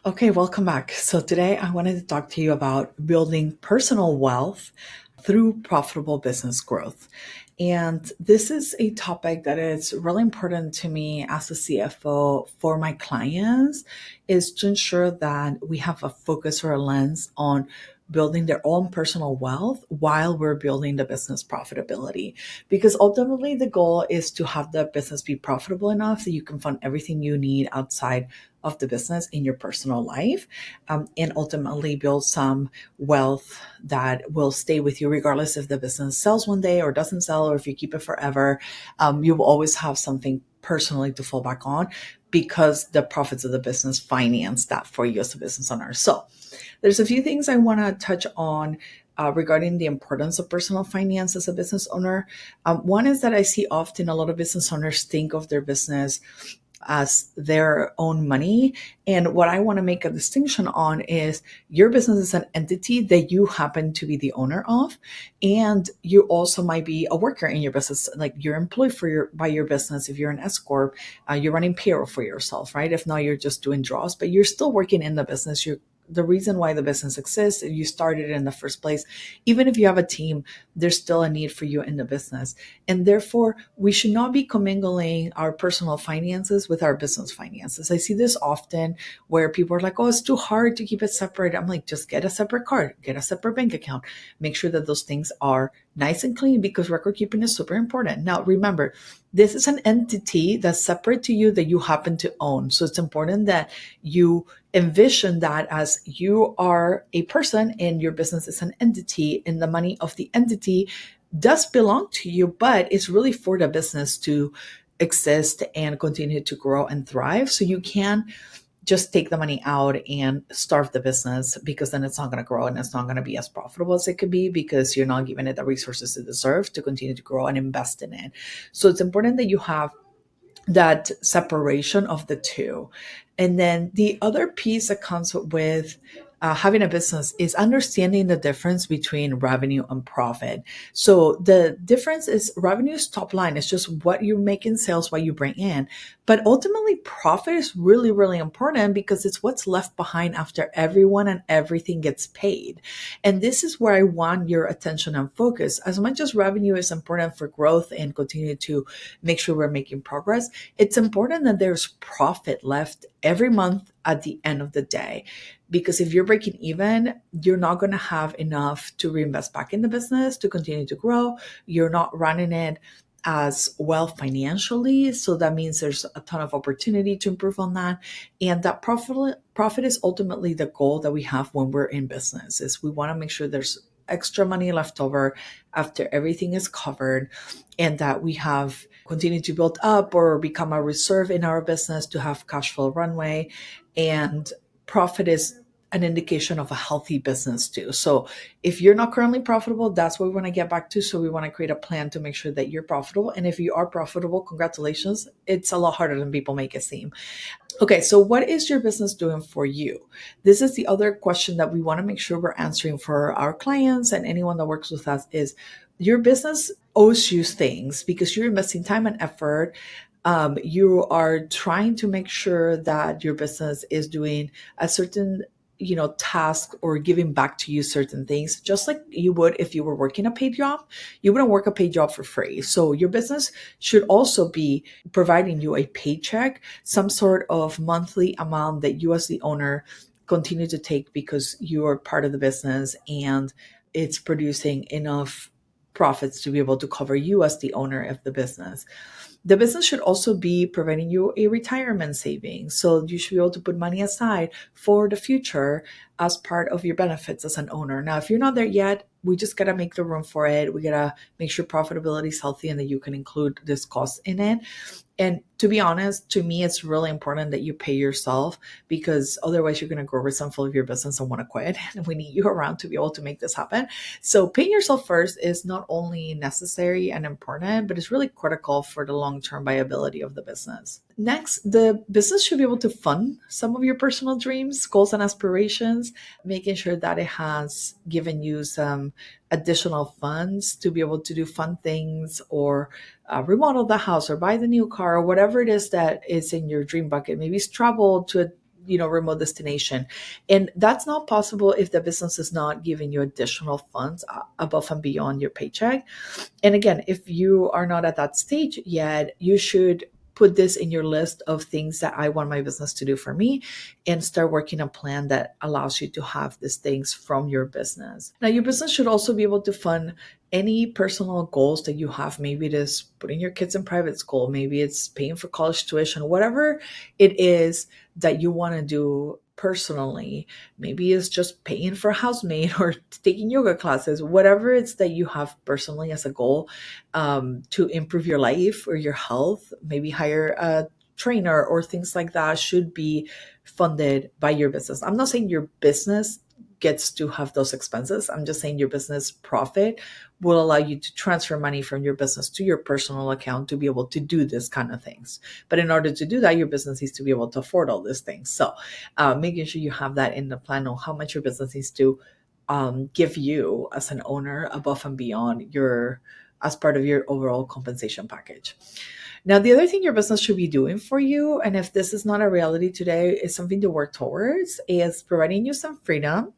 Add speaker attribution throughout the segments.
Speaker 1: Okay, welcome back. So today I wanted to talk to you about building personal wealth through profitable business growth. And this is a topic that is really important to me as a CFO for my clients is to ensure that we have a focus or a lens on building their own personal wealth while we're building the business profitability. Because ultimately the goal is to have the business be profitable enough that you can fund everything you need outside of the business in your personal life, and ultimately build some wealth that will stay with you regardless if the business sells one day or doesn't sell, or if you keep it forever. You will always have something personally to fall back on because the profits of the business finance that for you as a business owner. So there's a few things I want to touch on regarding the importance of personal finance as a business owner. One is that I see often a lot of business owners think of their business as their own money. And what I want to make a distinction on is your business is an entity that you happen to be the owner of. And you also might be a worker in your business, like you're employed by your business. If you're an S Corp, you're running payroll for yourself, right? If not, you're just doing draws, but you're still working in the business. You're the reason why the business exists, you started it in the first place. Even if you have a team, there's still a need for you in the business. And therefore, we should not be commingling our personal finances with our business finances. I see this often where people are like, oh, it's too hard to keep it separate. I'm like, just get a separate card, get a separate bank account, make sure that those things are nice and clean because record keeping is super important. Now, remember, this is an entity that's separate to you that you happen to own. So it's important that you envision that as you are a person and your business is an entity, and the money of the entity does belong to you, but it's really for the business to exist and continue to grow and thrive. So you can just take the money out and starve the business, because then it's not going to grow and it's not going to be as profitable as it could be because you're not giving it the resources it deserves to continue to grow and invest in it. So it's important that you have that separation of the two. And then the other piece that comes with having a business is understanding the difference between revenue and profit. So the difference is revenue is top line. It's just what you make in sales, what you bring in. But ultimately, profit is really, really important because it's what's left behind after everyone and everything gets paid. And this is where I want your attention and focus. As much as revenue is important for growth and continue to make sure we're making progress, it's important that there's profit left every month at the end of the day. Because if you're breaking even, you're not going to have enough to reinvest back in the business to continue to grow. You're not running it as well financially. So that means there's a ton of opportunity to improve on that. And that profit is ultimately the goal that we have when we're in business, is we want to make sure there's extra money left over after everything is covered, and that we have continued to build up or become a reserve in our business to have cash flow runway. And profit is an indication of a healthy business too. So if you're not currently profitable, that's what we want to get back to. So we want to create a plan to make sure that you're profitable. And if you are profitable, congratulations. It's a lot harder than people make it seem. Okay, so what is your business doing for you? This is the other question that we want to make sure we're answering for our clients and anyone that works with us is your business owes you things because you're investing time and effort. You are trying to make sure that your business is doing a certain task or giving back to you certain things, just like you would if you were working a paid job. You wouldn't work a paid job for free. So your business should also be providing you a paycheck, some sort of monthly amount that you as the owner continue to take because you are part of the business and it's producing enough profits to be able to cover you as the owner of the business. The business should also be providing you a retirement savings. So you should be able to put money aside for the future as part of your benefits as an owner. Now, if you're not there yet, we just got to make the room for it. We got to make sure profitability is healthy and that you can include this cost in it. And to be honest, to me, it's really important that you pay yourself, because otherwise you're going to grow resentful of your business and want to quit. And we need you around to be able to make this happen. So paying yourself first is not only necessary and important, but it's really critical for the long-term viability of the business. Next, the business should be able to fund some of your personal dreams, goals, and aspirations, making sure that it has given you some additional funds to be able to do fun things or remodel the house or buy the new car or whatever it is that is in your dream bucket. Maybe it's travel to a remote destination. And that's not possible if the business is not giving you additional funds above and beyond your paycheck. And again, if you are not at that stage yet, you should put this in your list of things that I want my business to do for me and start working a plan that allows you to have these things from your business. Now, your business should also be able to fund any personal goals that you have. Maybe it is putting your kids in private school, maybe it's paying for college tuition, whatever it is that you want to do personally. Maybe it's just paying for a housemaid or taking yoga classes, whatever it's that you have personally as a goal, to improve your life or your health. Maybe hire a trainer or things like that should be funded by your business. I'm not saying your business gets to have those expenses. I'm just saying your business profit will allow you to transfer money from your business to your personal account to be able to do this kind of things. But in order to do that, your business needs to be able to afford all these things. So making sure you have that in the plan on how much your business needs to give you as an owner above and beyond as part of your overall compensation package. Now, the other thing your business should be doing for you, and if this is not a reality today, is something to work towards, is providing you some freedom.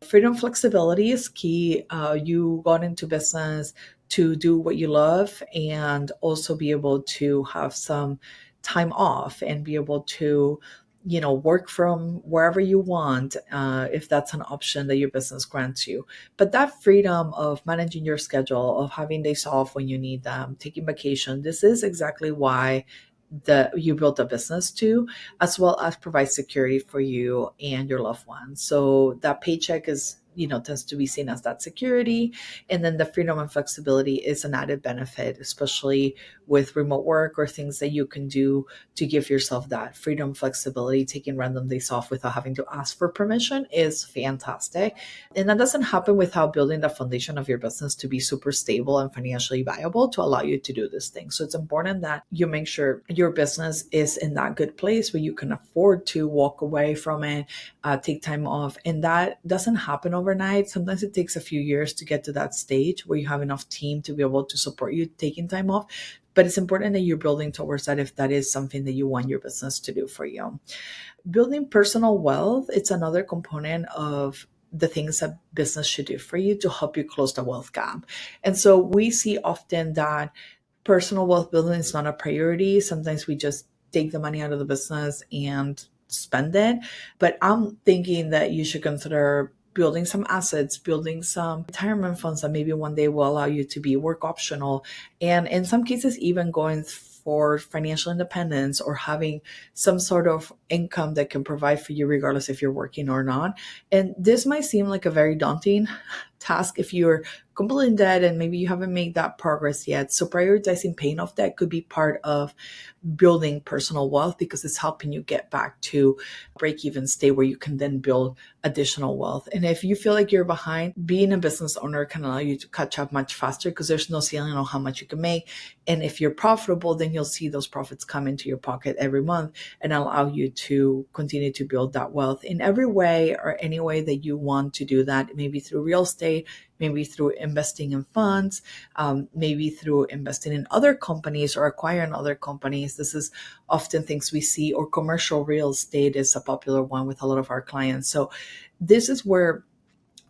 Speaker 1: Freedom, flexibility is key. You got into business to do what you love and also be able to have some time off and be able to work from wherever you want, if that's an option that your business grants you. But that freedom of managing your schedule, of having days off when you need them, taking vacation, this is exactly why you built a business to, as well as provide security for you and your loved ones. So that paycheck is tends to be seen as that security. And then the freedom and flexibility is an added benefit, especially with remote work or things that you can do to give yourself that freedom, flexibility. Taking random days off without having to ask for permission is fantastic. And that doesn't happen without building the foundation of your business to be super stable and financially viable to allow you to do this thing. So it's important that you make sure your business is in that good place where you can afford to walk away from it, take time off. And that doesn't happen overnight. Sometimes it takes a few years to get to that stage where you have enough team to be able to support you taking time off. But it's important that you're building towards that if that is something that you want your business to do for you. Building personal wealth, it's another component of the things that business should do for you to help you close the wealth gap. And so we see often that personal wealth building is not a priority. Sometimes we just take the money out of the business and spend it. But I'm thinking that you should consider building some assets, building some retirement funds that maybe one day will allow you to be work optional. And in some cases, even going for financial independence or having some sort of income that can provide for you regardless if you're working or not. And this might seem like a very daunting task if you're completely in debt and maybe you haven't made that progress yet. So prioritizing paying off debt could be part of building personal wealth because it's helping you get back to break-even state where you can then build additional wealth. And if you feel like you're behind, being a business owner can allow you to catch up much faster because there's no ceiling on how much you can make. And if you're profitable, then you'll see those profits come into your pocket every month and allow you to continue to build that wealth in every way or any way that you want to do that. Maybe through real estate, maybe through investing in funds, maybe through investing in other companies or acquiring other companies. This is often things we see, or commercial real estate is a popular one with a lot of our clients. So this is where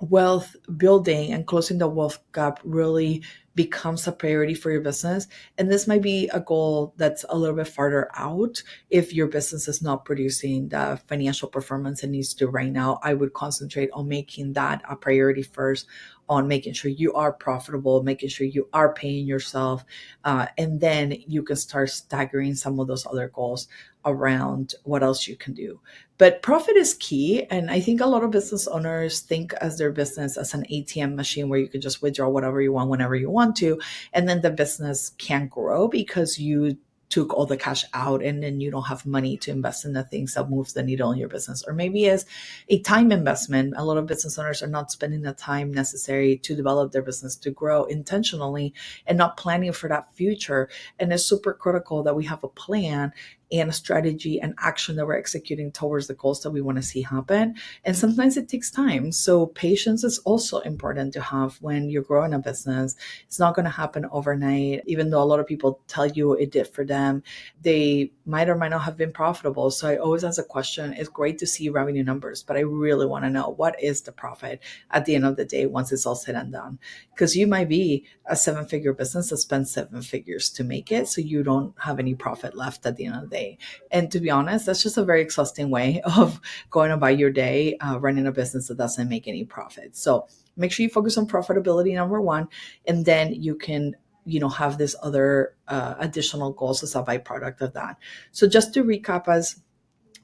Speaker 1: wealth building and closing the wealth gap really becomes a priority for your business. And this might be a goal that's a little bit farther out. If your business is not producing the financial performance it needs to right now, I would concentrate on making that a priority first, on making sure you are profitable, making sure you are paying yourself. And then you can start staggering some of those other goals around what else you can do. But profit is key. And I think a lot of business owners think as their business as an ATM machine where you can just withdraw whatever you want whenever you want to. And then the business can't grow because you took all the cash out and then you don't have money to invest in the things that moves the needle in your business. Or maybe as a time investment, a lot of business owners are not spending the time necessary to develop their business to grow intentionally and not planning for that future. And it's super critical that we have a plan and strategy and action that we're executing towards the goals that we want to see happen. And sometimes it takes time. So patience is also important to have when you're growing a business. It's not going to happen overnight, even though a lot of people tell you it did for them. They might or might not have been profitable. So I always ask a question. It's great to see revenue numbers, but I really want to know, what is the profit at the end of the day once it's all said and done? Because you might be a 7-figure business that spends 7 figures to make it, so you don't have any profit left at the end of the day. And to be honest, that's just a very exhausting way of going about your day, running a business that doesn't make any profit. So make sure you focus on profitability, number one, and then you can have this other additional goals as a byproduct of that. So just to recap, as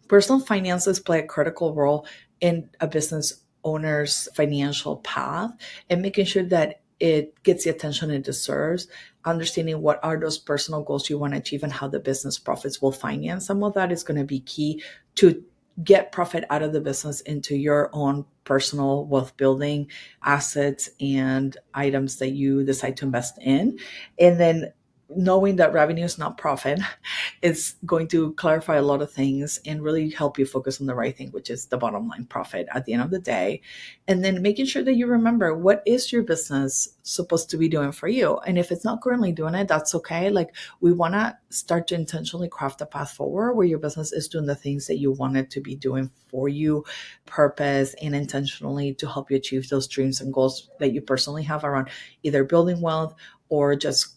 Speaker 1: personal finances play a critical role in a business owner's financial path, and making sure that it gets the attention it deserves, understanding what are those personal goals you want to achieve and how the business profits will finance some of that is going to be key to get profit out of the business into your own personal wealth building assets and items that you decide to invest in. And then knowing that revenue is not profit, it's going to clarify a lot of things and really help you focus on the right thing, which is the bottom line profit at the end of the day. And then making sure that you remember, what is your business supposed to be doing for you? And if it's not currently doing it, that's okay. Like, we want to start to intentionally craft a path forward where your business is doing the things that you want it to be doing for you, purpose and intentionally, to help you achieve those dreams and goals that you personally have around either building wealth or just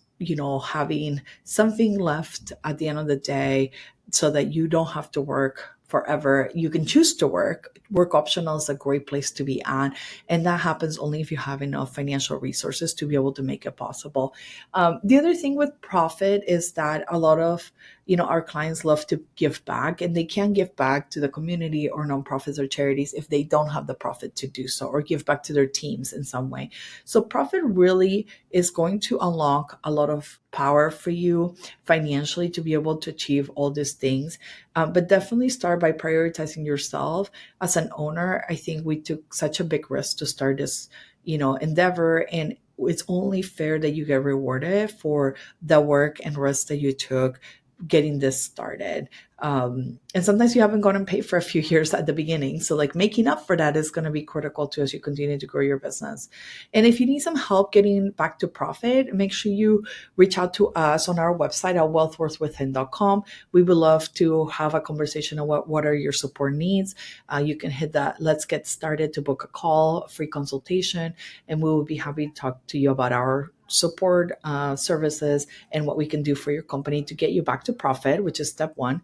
Speaker 1: having something left at the end of the day so that you don't have to work forever. You can choose to work. Work optional is a great place to be at. And that happens only if you have enough financial resources to be able to make it possible. The other thing with profit is that a lot of our clients love to give back, and they can't give back to the community or nonprofits or charities if they don't have the profit to do so, or give back to their teams in some way. So profit really is going to unlock a lot of power for you financially to be able to achieve all these things. But definitely start by prioritizing yourself as an owner. I think we took such a big risk to start this, endeavor, and it's only fair that you get rewarded for the work and risk that you took getting this started. And sometimes you haven't gone and paid for a few years at the beginning. So like making up for that is going to be critical too as you continue to grow your business. And if you need some help getting back to profit, make sure you reach out to us on our website at wealthworthwithin.com. We would love to have a conversation on what are your support needs. You can hit that Let's Get Started to book a call, a free consultation, and we will be happy to talk to you about our support services and what we can do for your company to get you back to profit, which is step one.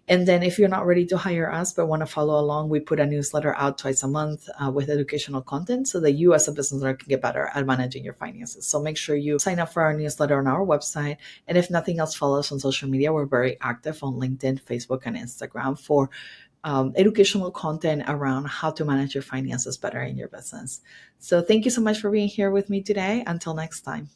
Speaker 1: And then if you're not ready to hire us but want to follow along, we put a newsletter out twice a month with educational content so that you as a business owner can get better at managing your finances. So make sure you sign up for our newsletter on our website. And if nothing else, follow us on social media. We're very active on LinkedIn, Facebook, and Instagram for educational content around how to manage your finances better in your business. So thank you so much for being here with me today. Until next time.